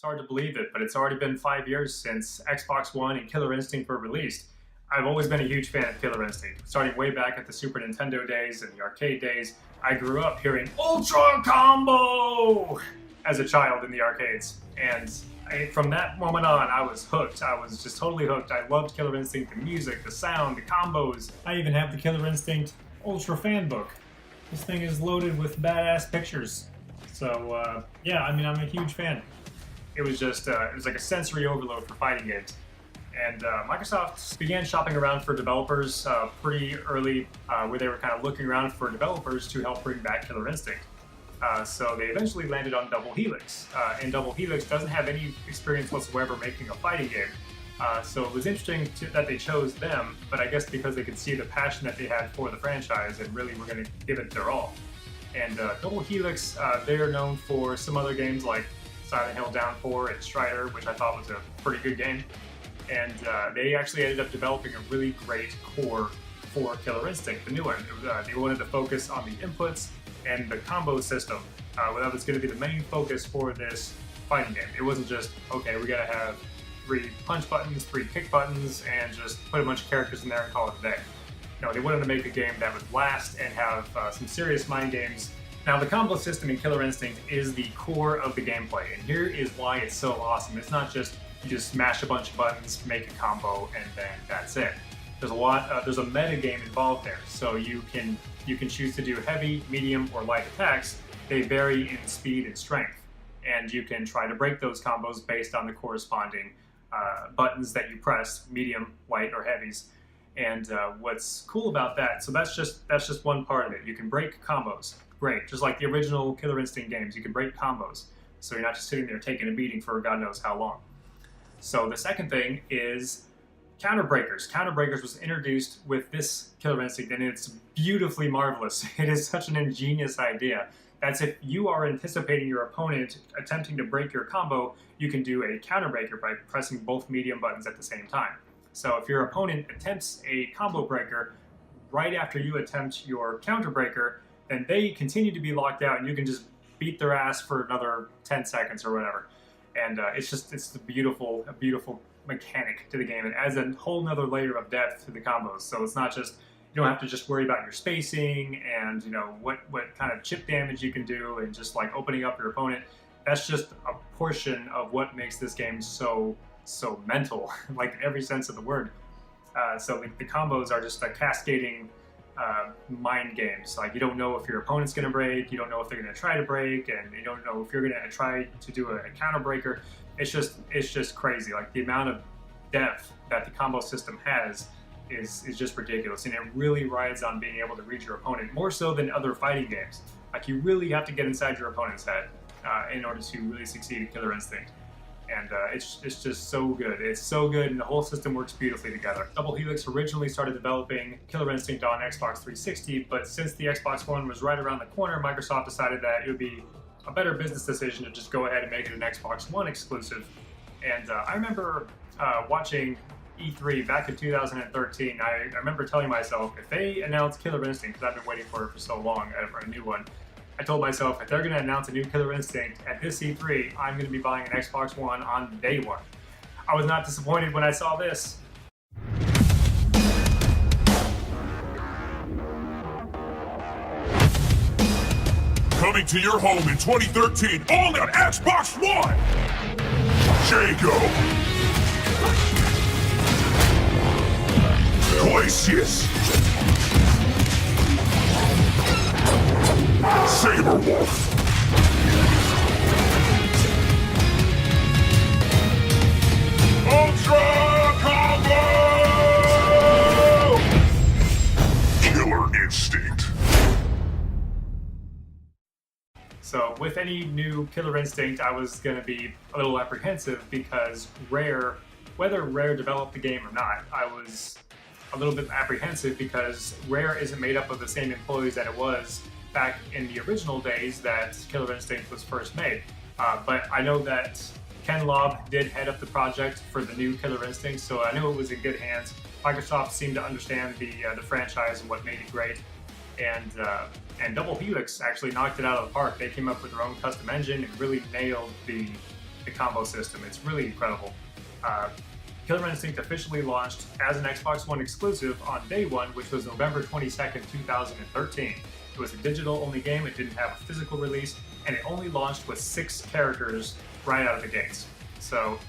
It's hard to believe it, but it's already been 5 years since Xbox One and Killer Instinct were released. I've always been a huge fan of Killer Instinct. Starting way back at the Super Nintendo days and the arcade days, I grew up hearing Ultra Combo as a child in the arcades. And from that moment on, I was hooked. I was just totally hooked. I loved Killer Instinct, the music, the sound, the combos. I even have the Killer Instinct Ultra fan book. This thing is loaded with badass pictures. So yeah, I mean, I'm a huge fan. It was just, it was like a sensory overload for fighting games. And Microsoft began shopping around for developers pretty early, where they were kind of looking around for developers to help bring back Killer Instinct. So they eventually landed on Double Helix. And Double Helix doesn't have any experience whatsoever making a fighting game. So it was interesting that they chose them, but I guess because they could see the passion that they had for the franchise and really were going to give it their all. And Double Helix, they are known for some other games like Silent Hill Downpour and Strider, which I thought was a pretty good game. And they actually ended up developing a really great core for Killer Instinct, the new one. They wanted to focus on the inputs and the combo system. That was going to be the main focus for this fighting game. It wasn't just, okay, we gotta have 3 punch buttons, 3 kick buttons, and just put a bunch of characters in there and call it a day. No, they wanted to make a game that would last and have some serious mind games. Now, the combo system in Killer Instinct is the core of the gameplay, and here is why it's so awesome. It's not just you just smash a bunch of buttons, make a combo, and then that's it. There's a lot. There's a meta game involved there, so you can choose to do heavy, medium, or light attacks. They vary in speed and strength, and you can try to break those combos based on the corresponding buttons that you press, medium, light, or heavies. And what's cool about that? So that's just one part of it. You can break combos. Great, just like the original Killer Instinct games, you can break combos. So you're not just sitting there taking a beating for God knows how long. So the second thing is counter breakers. Counter breakers was introduced with this Killer Instinct, and it's beautifully marvelous. It is such an ingenious idea. That's if you are anticipating your opponent attempting to break your combo, you can do a counter breaker by pressing both medium buttons at the same time. So if your opponent attempts a combo breaker right after you attempt your counter breaker, then they continue to be locked out, and you can just beat their ass for another 10 seconds or whatever. And it's a beautiful mechanic to the game. It adds a whole nother layer of depth to the combos. So it's not just, you don't have to just worry about your spacing and what kind of chip damage you can do and just like opening up your opponent. That's just a portion of what makes this game so mental, like in every sense of the word. So the combos are just a cascading mind games. Like, you don't know if your opponent's going to break, you don't know if they're going to try to break, and you don't know if you're going to try to do a counter breaker. It's just crazy. Like, the amount of depth that the combo system has is just ridiculous, and it really rides on being able to read your opponent more so than other fighting games. Like, you really have to get inside your opponent's head in order to really succeed in Killer Instinct. And it's just so good. It's so good, and the whole system works beautifully together. Double Helix originally started developing Killer Instinct on Xbox 360, but since the Xbox One was right around the corner, Microsoft decided that it would be a better business decision to just go ahead and make it an Xbox One exclusive. And I remember watching E3 back in 2013. I remember telling myself, if they announce Killer Instinct, because I've been waiting for it for so long, for a new one, I told myself, if they're going to announce a new Killer Instinct at this E3, I'm going to be buying an Xbox One on day one. I was not disappointed when I saw this. Coming to your home in 2013, only on Xbox One! Jago! Glacius! Saberwolf! Ultra Combo! Killer Instinct. So with any new Killer Instinct, I was going to be a little apprehensive because whether Rare developed the game or not, I was a little bit apprehensive because Rare isn't made up of the same employees that it was back in the original days that Killer Instinct was first made. But I know that Ken Lobb did head up the project for the new Killer Instinct, so I knew it was in good hands. Microsoft seemed to understand the franchise and what made it great. And Double Helix actually knocked it out of the park. They came up with their own custom engine and really nailed the the combo system. It's really incredible. Killer Instinct officially launched as an Xbox One exclusive on day one, which was November 22nd, 2013. It was a digital-only game, it didn't have a physical release, and it only launched with 6 characters right out of the gates. So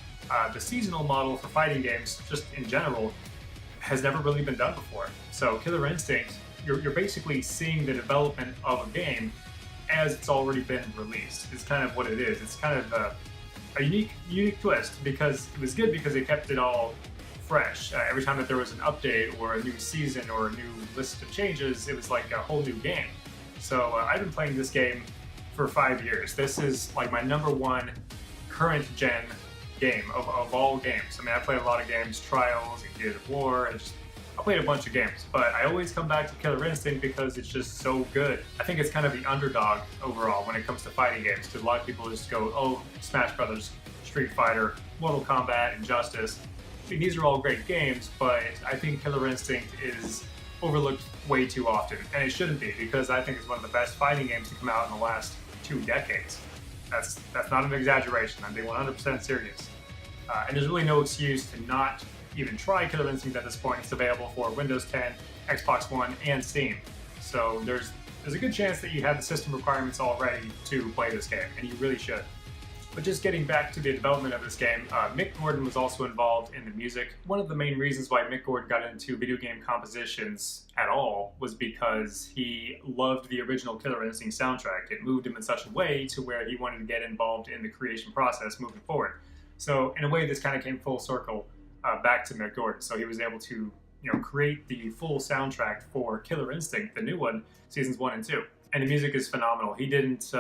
the seasonal model for fighting games, just in general, has never really been done before. So Killer Instinct, you're basically seeing the development of a game as it's already been released. It's kind of what it is. It's kind of a unique twist, because it was good because they kept it all fresh. Every time that there was an update or a new season or a new list of changes, it was like a whole new game. So I've been playing this game for 5 years. This is like my #1 current gen game of all games. I mean, I played a lot of games, Trials and Gears of War, and I played a bunch of games, but I always come back to Killer Instinct because it's just so good. I think it's kind of the underdog overall when it comes to fighting games, because a lot of people just go, oh, Smash Brothers, Street Fighter, Mortal Kombat, Injustice. I mean, these are all great games, but I think Killer Instinct is overlooked way too often, and it shouldn't be, because I think it's one of the best fighting games to come out in the last 2 decades. That's not an exaggeration. I'm being 100% serious. And there's really no excuse to not even try Killer Instinct at this point. It's available for Windows 10, Xbox One, and Steam. So there's a good chance that you have the system requirements already to play this game, and you really should. But just getting back to the development of this game, Mick Gordon was also involved in the music. One of the main reasons why Mick Gordon got into video game compositions at all was because he loved the original Killer Instinct soundtrack. It moved him in such a way to where he wanted to get involved in the creation process moving forward. So in a way, this kind of came full circle back to Mick Gordon. So he was able to, create the full soundtrack for Killer Instinct, the new one, seasons 1 and 2. And the music is phenomenal. He didn't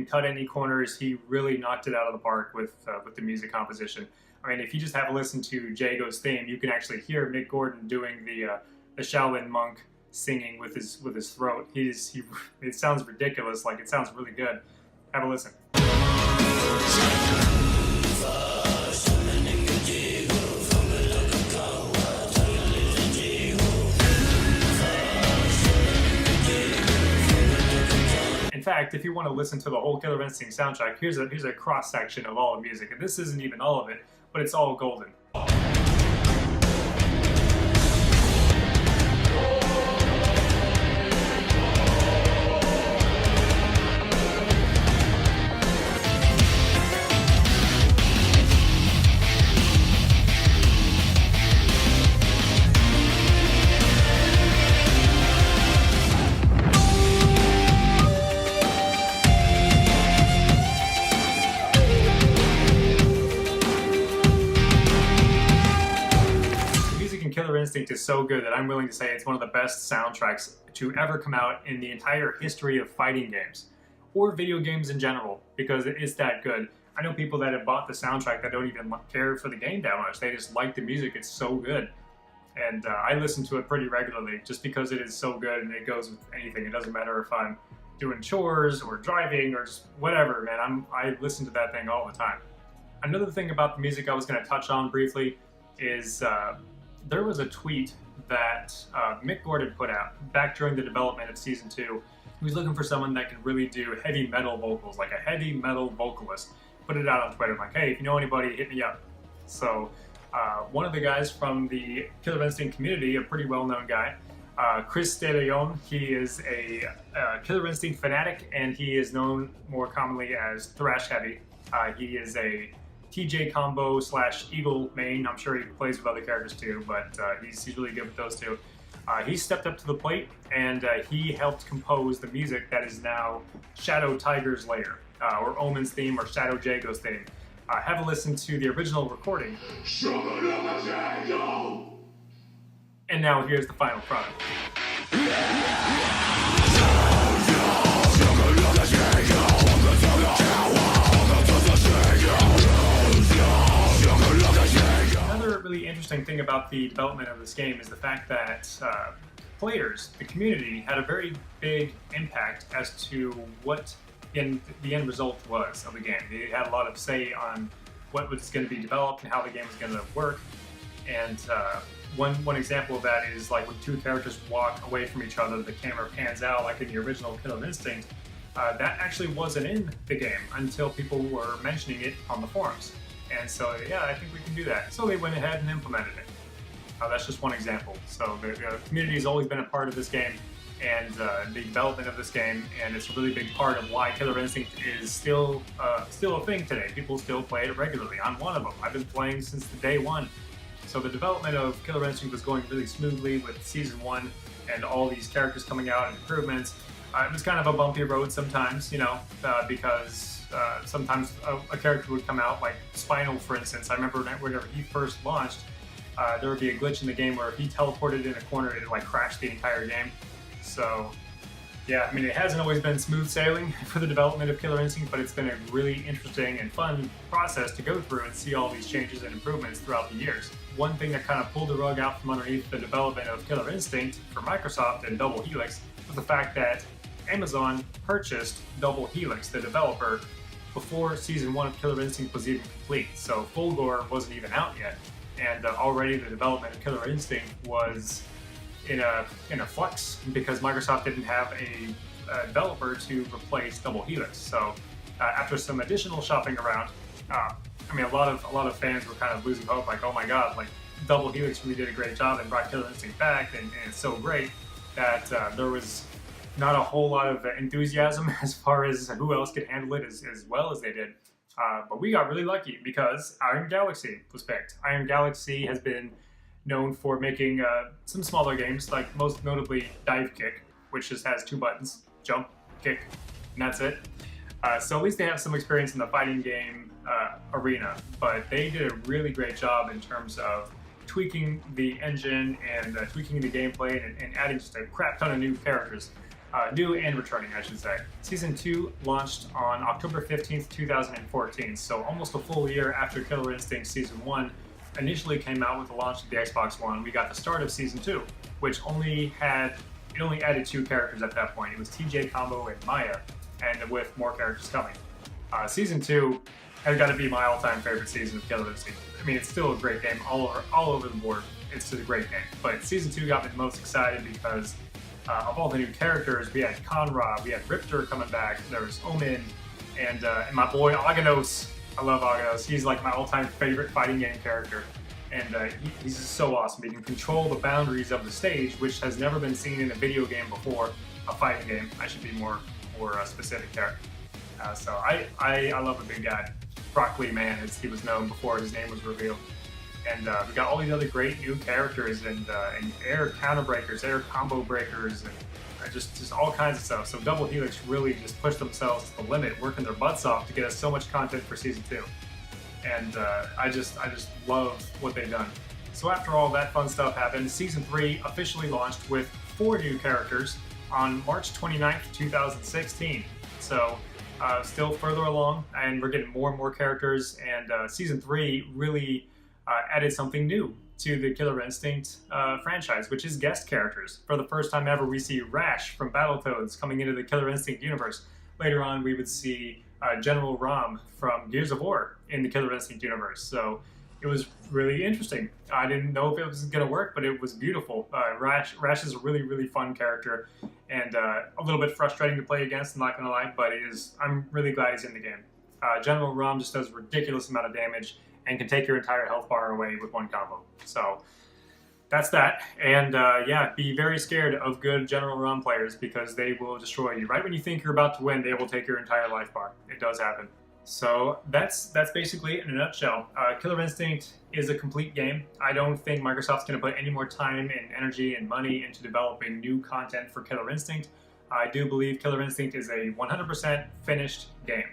cut any corners. He really knocked it out of the park with the music composition. I mean, if you just have a listen to Jago's theme, you can actually hear Mick Gordon doing the Shaolin monk singing with his throat. It sounds ridiculous. Like, it sounds really good. Have a listen. In fact, if you want to listen to the whole Killer Instinct soundtrack, here's a cross section of all the music, and this isn't even all of it, but it's all golden. Killer Instinct is so good that I'm willing to say it's one of the best soundtracks to ever come out in the entire history of fighting games, or video games in general, because it is that good. I know people that have bought the soundtrack that don't even care for the game that much. They just like the music. It's so good. And I listen to it pretty regularly just because it is so good, and it goes with anything. It doesn't matter if I'm doing chores or driving or just whatever, man. I listen to that thing all the time. Another thing about the music I was going to touch on briefly is there was a tweet that Mick Gordon put out back during the development of Season 2. He was looking for someone that could really do heavy metal vocals, like a heavy metal vocalist. Put it out on Twitter, like, hey, if you know anybody, hit me up. So one of the guys from the Killer Instinct community, a pretty well-known guy, Chris De Leon, he is a Killer Instinct fanatic, and he is known more commonly as Thrash Heavy. He is a TJ combo / Eagle main. I'm sure he plays with other characters too, but he's really good with those two. He stepped up to the plate, and he helped compose the music that is now Shadow Tiger's Lair, or Omen's theme, or Shadow Jago's theme. Have a listen to the original recording. And now here's the final product. Another really interesting thing about the development of this game is the fact that players, the community, had a very big impact as to what the end result was of the game. They had a lot of say on what was going to be developed and how the game was going to work. And one example of that is like when two characters walk away from each other, the camera pans out like in the original Killer Instinct. that actually wasn't in the game until people were mentioning it on the forums. And so, yeah, I think we can do that. So they went ahead and implemented it. That's just one example. So the community has always been a part of this game and the development of this game, and it's a really big part of why Killer Instinct is still a thing today. People still play it regularly. I'm one of them. I've been playing since the day one. So the development of Killer Instinct was going really smoothly with Season 1 and all these characters coming out and improvements. It was kind of a bumpy road sometimes, you know, because sometimes a character would come out, like Spinal, for instance. I remember whenever he first launched, there would be a glitch in the game where if he teleported in a corner, it would like crash the entire game. So, yeah, I mean, it hasn't always been smooth sailing for the development of Killer Instinct, but it's been a really interesting and fun process to go through and see all these changes and improvements throughout the years. One thing that kind of pulled the rug out from underneath the development of Killer Instinct for Microsoft and Double Helix was the fact that Amazon purchased Double Helix, the developer, before Season 1 of Killer Instinct was even complete. So Fulgore wasn't even out yet, and already the development of Killer Instinct was in a flux because Microsoft didn't have a developer to replace Double Helix. So after some additional shopping around, I mean, a lot of fans were kind of losing hope, like, oh my god, like Double Helix really did a great job and brought Killer Instinct back, and it's so great that there was not a whole lot of enthusiasm as far as who else could handle it as well as they did. But we got really lucky because Iron Galaxy was picked. Iron Galaxy has been known for making some smaller games, like most notably Dive Kick, which just has 2 buttons, jump, kick, and that's it. So at least they have some experience in the fighting game arena, but they did a really great job in terms of tweaking the engine and tweaking the gameplay and adding just a crap ton of new characters. New and returning, I should say. Season 2 launched on October 15th, 2014, so almost a full year after Killer Instinct Season 1 initially came out with the launch of the Xbox One. We got the start of Season 2, which only added 2 characters at that point. It was TJ Combo and Maya, and with more characters coming. Season 2 has got to be my all-time favorite season of Killer Instinct. I mean, it's still a great game all over the board. It's just a great game. But Season 2 got me the most excited because of all the new characters. We had Conra, we had Riptor coming back, there was Omen, and my boy Aganos. I love Aganos. He's like my all-time favorite fighting game character. And he's just so awesome. He can control the boundaries of the stage, which has never been seen in a video game before, a fighting game. I should be more specific there. So I love the big guy. Broccoli Man, as he was known before his name was revealed. And we got all these other great new characters and air counter breakers, air combo breakers, and just all kinds of stuff. So Double Helix really just pushed themselves to the limit, working their butts off to get us so much content for Season 2. And I just love what they've done. So after all that fun stuff happened, Season 3 officially launched with 4 new characters on March 29th, 2016. So still further along, and we're getting more and more characters, and Season 3 really added something new to the Killer Instinct franchise, which is guest characters. For the first time ever, we see Rash from Battletoads coming into the Killer Instinct universe. Later on, we would see General Rom from Gears of War in the Killer Instinct universe. So it was really interesting. I didn't know if it was going to work, but it was beautiful. Rash is a really, really fun character, and a little bit frustrating to play against, I'm not going to lie, but I'm really glad he's in the game. General Rom just does a ridiculous amount of damage and can take your entire health bar away with one combo. So that's that. And yeah, be very scared of good General Rom players because they will destroy you. Right when you think you're about to win, they will take your entire life bar. It does happen. So that's basically it in a nutshell. Killer Instinct is a complete game. I don't think Microsoft's going to put any more time and energy and money into developing new content for Killer Instinct. I do believe Killer Instinct is a 100% finished game.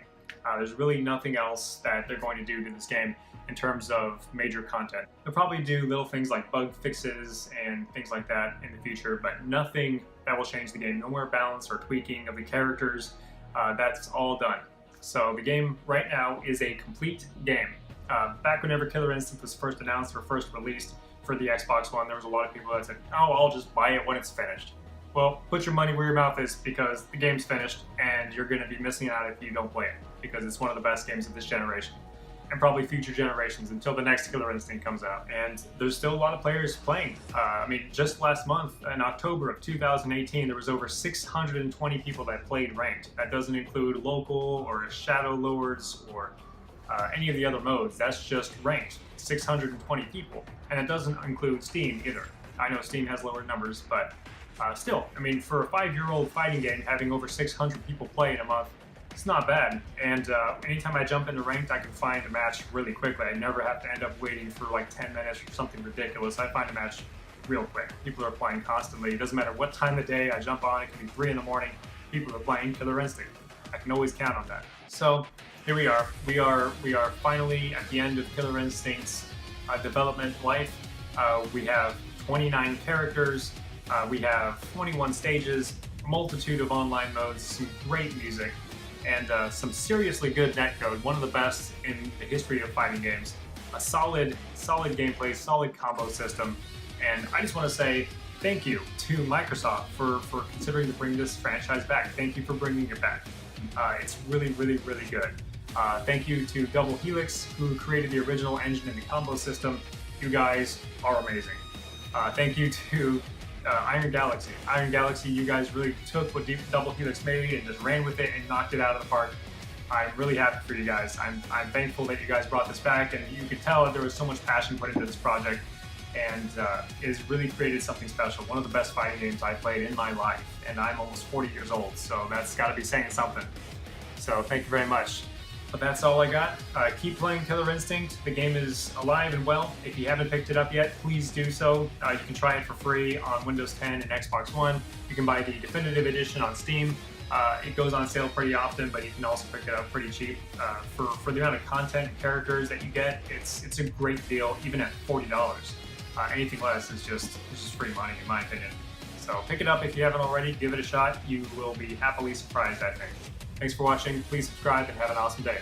There's really nothing else that they're going to do to this game in terms of major content. They'll probably do little things like bug fixes and things like that in the future, but nothing that will change the game. No more balance or tweaking of the characters. That's all done. So the game right now is a complete game. Back whenever Killer Instinct was first announced or first released for the Xbox One, there was a lot of people that said, oh, I'll just buy it when it's finished. Well, put your money where your mouth is because the game's finished and you're going to be missing out if you don't play it because it's one of the best games of this generation. and probably future generations until the next Killer Instinct comes out. And there's still a lot of players playing. I mean, just last month, in October of 2018, there was over 620 people that played ranked. That doesn't include local or Shadow Lords or any of the other modes. That's just ranked, 620 people. And it doesn't include Steam either. I know Steam has lower numbers, but still, I mean, for a 5-year-old fighting game, having over 600 people play in a month, it's not bad. And anytime I jump into ranked, I can find a match really quickly. I never have to end up waiting for like 10 minutes or something ridiculous. I find a match real quick. People are playing constantly. It doesn't matter what time of day I jump on. It can be 3 in the morning. People are playing Killer Instinct. I can always count on that. So here we are. We are finally at the end of Killer Instinct's development life. We have 29 characters. We have 21 stages, a multitude of online modes, some great music, and some seriously good netcode, one of the best in the history of fighting games. A solid gameplay, solid combo system, and I just want to say thank you to Microsoft for considering to bring this franchise back. Thank you for bringing it back. It's really good. Thank you to Double Helix, who created the original engine and the combo system. You guys are amazing. Thank you to Iron Galaxy. Iron Galaxy, you guys really took what Double Helix made and just ran with it and knocked it out of the park. I'm really happy for you guys. I'm thankful that you guys brought this back, and you could tell that there was so much passion put into this project, and it has really created something special. One of the best fighting games I played in my life, and I'm almost 40 years old, so that's got to be saying something. So thank you very much. But that's all I got. Keep playing Killer Instinct. The game is alive and well. If you haven't picked it up yet, please do so. You can try it for free on Windows 10 and Xbox One. You can buy the Definitive Edition on Steam. It goes on sale pretty often, but you can also pick it up pretty cheap. For the amount of content and characters that you get, it's a great deal, even at $40. Anything less is just free money, in my opinion. So pick it up if you haven't already. Give it a shot. You will be happily surprised, I think. Thanks for watching. Please subscribe and have an awesome day.